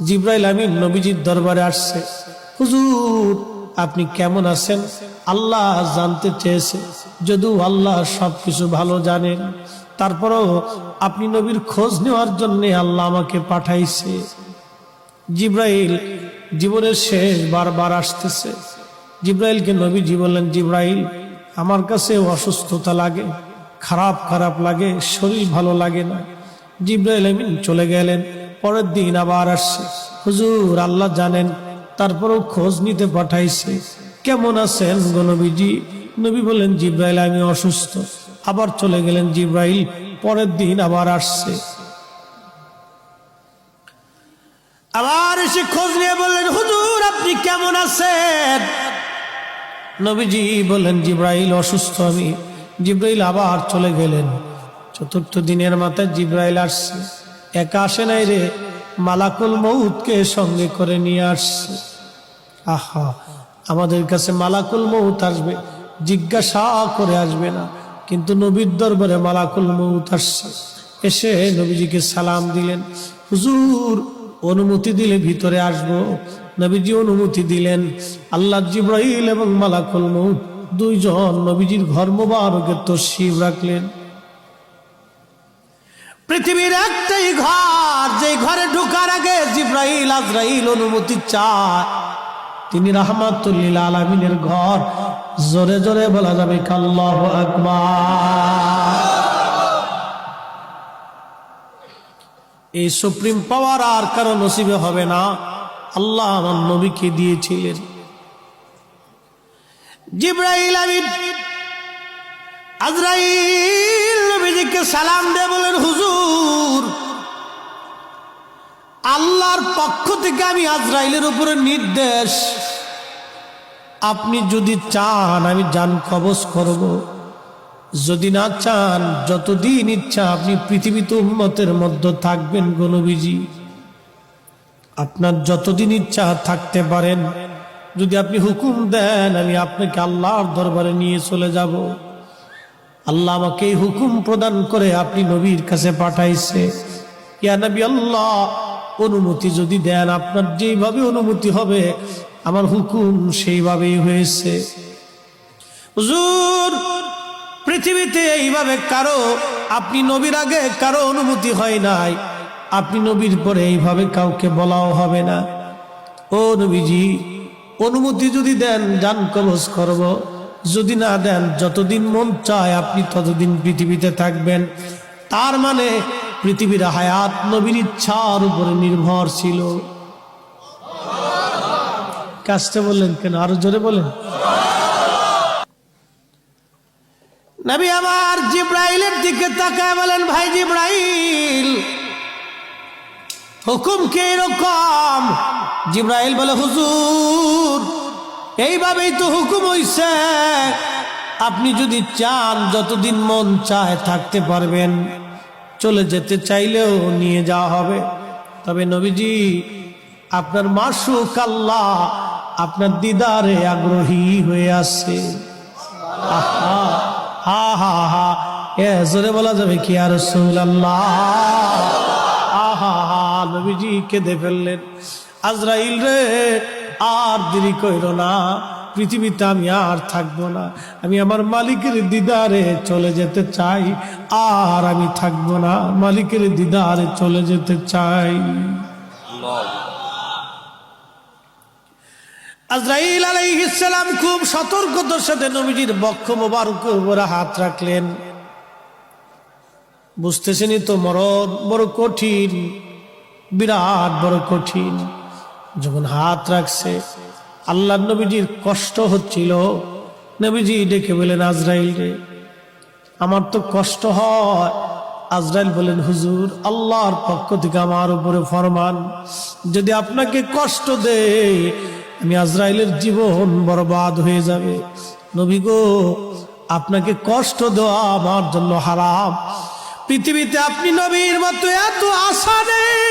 জিবরাইল আমিন নবীজির দরবারে আসছে। হুজুর আপনি কেমন আছেন? আল্লাহ জানতে চেয়েছে, যদিও আল্লাহ সবকিছু ভালো জানেন, তারপরও আপনি নবীর খোঁজ নেওয়ার জন্য আল্লাহ আমাকে পাঠাইছে। জিবরাইল জীবনের শেষ বারবার আসতেছে। জিবরাইলকে নবীজি বললেন, জিবরাইল আমার কাছে অসুস্থতা লাগে, খারাপ খারাপ লাগে, শরীর ভালো লাগে না। জিবরাইল আমিন চলে গেলেন। পরের দিন আবার আসছে। হুজুর আল্লাহ জানেন, তারপরেও খোঁজ নিতে পাঠাইছে, কেমন আছেন গো নবীজি? নবী বললেন, জিবরাইল আমি অসুস্থ। আবার চলে গেলেন জিবরাইল। পরের দিন আবার আসছে। আবার এসে খোঁজ নিয়ে বললেন, হুজুর আপনি কেমন আছেন? নবীজি বললেন, জিবরাইল অসুস্থ আমি। জিবরাইল আবার চলে গেলেন। চতুর্থ দিনের মাথায় জিবরাইল আসছে। একা আসে নাই রে, মালাকুল মউতকে সঙ্গে করে নিয়ে আসছে। আহা, আমাদের কাছে মালাকুল মউত আসবে, জিজ্ঞাসা করে আসবে না, কিন্তু নবীর দরবারে মালাকুল মউত আসছে। এসে নবীজিকে সালাম দিলেন। হুজুর অনুমতি দিলে ভিতরে আসবো। নবীজি অনুমতি দিলেন। আল্লাহ জিবরাইল এবং মালাকুল মউত দুইজন নবীজির ঘর মোবারকে তশরিফ রাখলেন। পৃথিবীর একটাই ঘর, যে ঘরে ঢোকার আগে জিবরাইল আজরাইল অনুমতি চায়, তিনি রাহমাতুল লিল আলামিনের ঘর। জোরে জোরে বলা যাবে আল্লাহু আকবার। এই সুপ্রিম পাওয়ার আর কারো নসিবে হবে না, আল্লাহ আমার নবীকে দিয়েছিলেন। জিবরাইল আমিন আজরাইল নবীজিকে সালাম দিয়ে বলেন, হুজুর আল্লাহর পক্ষ থেকে আমি আজরাইলের উপরে নির্দেশ, আপনি যদি চান আমি জান কবজ করব, যদি না চান যতদিন ইচ্ছা আপনি পৃথিবীতে উম্মতের মধ্যে থাকবেন গো নবীজি। আপনার যতদিন ইচ্ছা থাকতে পারেন, যদি আপনি হুকুম দেন আমি আপনাকে আল্লাহর দরবারে নিয়ে চলে যাব। আল্লাহ আমাকে এই হুকুম প্রদান করে আপনি নবীর কাছে পাঠাইছে। ইয়া নবী আল্লাহ, অনুমতি যদি দেন, আপনার যেইভাবে অনুমতি হবে আমার হুকুম সেইভাবেই হয়েছে। হুজুর পৃথিবীতে এইভাবে কারো, আপনি নবীর আগে কারো অনুমতি হয় নাই, আপনি নবীর পরে এইভাবে কাউকে বলাও হবে না। ও নবীজি অনুমতি যদি দেন জান কবজ করব, যদি না দেন যতদিন মন চায় আপনি ততদিন পৃথিবীতে থাকবেন। তার মানে পৃথিবীর হায়াত নবীর ইচ্ছার উপরে নির্ভরশীল। কাজটা বললেন কেন? আরো জোরে বলেন। নবী আমার জিবরাইলের দিকে তাকায় বলেন, ভাই জিবরাইল হুকুম কে এরকম? জিবরাইল বলে, হুজুর এইভাবেই তো হুকুম হইছে, আপনি যদি চান যতদিন মন চায় থাকতে পারবেন, চলে যেতে চাইলেও নিয়ে যাওয়া হবে। তবে নবীজি আপনার মাশউক আল্লাহ আপনার দিদারে আগ্রহী হয়ে আছে। আহা হা হা হা, এ জোরে বলা যাবে কি আর রাসূলুল্লাহ? আহা হা, নবীজি কেঁদে ফেললেন। আজরাইল রে আর দেরি কইরো না, পৃথিবীতে আমি আর থাকবো না, আমি আমার মালিকের দিদারে চলে যেতে চাই, আর আমি থাকবো না, মালিকের দিদারে চলে যেতে চাই। আজরাইল আলাইহিস সালাম খুব সতর্কতার সাথে নবীজির বক্ষ মোবারকের উপরে হাত রাখলেন। বুঝতেছেনই তো মরণ বড় কঠিন, বিরাট বড় কঠিন। যখন হাত রাখছে আল্লাহ নবীজির কষ্ট হচ্ছিল। নবীজি ডেকে বলেন, আজরাইল রে আমার তো কষ্ট হয়। আজরাইল বলেন, হুজুর আল্লাহর পক্ষ থেকে আমার উপরে ফরমান, যদি আপনাকে কষ্ট দেয় আমি আজরাইলের জীবন বরবাদ হয়ে যাবে। নবী গো আপনাকে কষ্ট দেওয়া আমার জন্য হারাম। পৃথিবীতে আপনি নবীর মতো এত আশা নেই,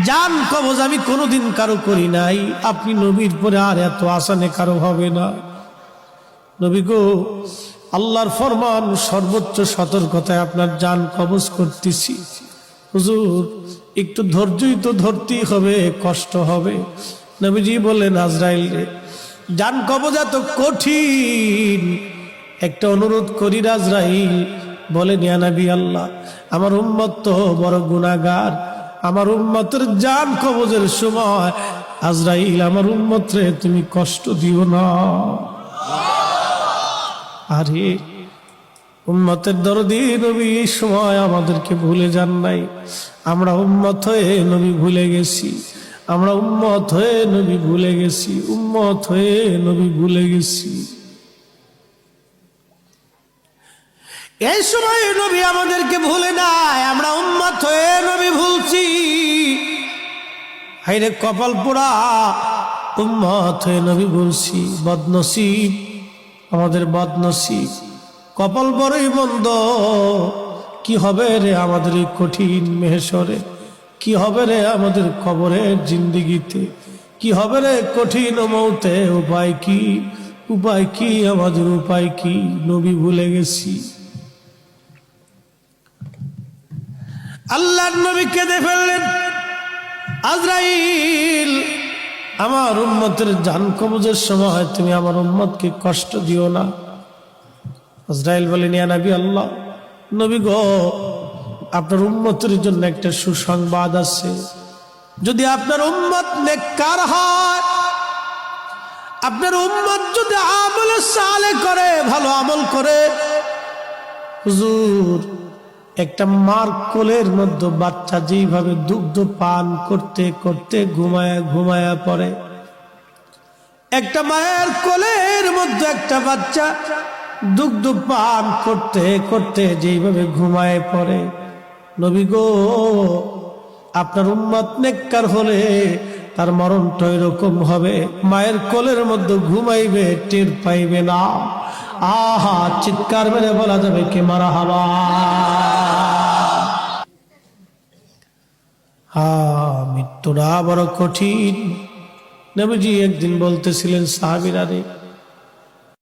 জান কবজ আমি কোনোদিন কারো করি নাই, আপনি নবীর পরে আর এত আশা নেই কারো হবে না। নবী গো আল্লাহর ফরমান, সর্বোচ্চ সতর্কতায় আপনার জান কবজ করতেছি। হুজুর একটু ধৈর্যই তো ধরতেই হবে, কষ্ট হবে। নবীজি বললেন, আজরাইল রে, জান কবজ এত কঠিন, একটা অনুরোধ করি আজরাইল। বলেন, ইয়া নবী আল্লাহ, আমার উম্মত তো বড় গুনাহগার, আমার উম্মতের জান কবজের সময় আজরাইল আমার উম্মত রে তুমি কষ্ট দিও না। আরে উম্মতের দরদি নবী এই সময় আমাদেরকে ভুলে যান নাই। আমরা উম্মত হয়ে নবী ভুলে গেছি, আমরা উম্মত হয়ে নবী ভুলে গেছি, উম্মত হয়ে নবী ভুলে গেছি। এই সময় নবী আমাদেরকে ভুলে নাই, আমরা উম্মত হয়ে নবী ভুলছি। হায়রে কপাল পোড়া, উম্মত হয়ে নবী ভুলছি। বদনসিব, আমাদের বদনসিব, কপাল বড়ই মন্দ। কি হবে রে আমাদের এই কঠিন মেহশরে, কি হবে রে আমাদের কবরের জিন্দেগিতে, কি হবে রে কঠিন মৌতে। উপায় কি, উপায় কি, আমাদের উপায় কি? নবী ভুলে গেছি। আল্লাহর নবী কেঁদে ফেললেন, আজরাইল আমার উম্মতের জান কবজের সময় তুমি আমার উম্মতকে কষ্ট দিও না। আজরাইল বলেন, ইয়া নবী আল্লাহ, নবী গো, আপনার উম্মতের জন্য একটা সুসংবাদ আছে। যদি আপনার উম্মত নেককার হয়, আপনার উম্মত যদি আমলে সালেহ করে, ভালো আমল করে, হুজুর, একটা মার কোলের মধ্যে বাচ্চা যেইভাবে দুগ্ধ পান করতে করতে ঘুমায়া ঘুমায়া পড়ে, একটা মায়ের কোলের মধ্যে একটা বাচ্চা দুগ্ধ পান করতে করতে যেইভাবে ঘুমায় পড়ে, নবী গো, আপনার উম্মত নেককার হলে তার মরণটা এরকম হবে, মায়ের কোলের মধ্যে ঘুমাইবে, টের পাইবে না। আহা, চিৎকার মেরে বলা যাবে কে মারহাবা। মৃত্যুটা বড় কঠিন। নবীজি একদিন বলতেছিলেন, সাহাবীরা রে,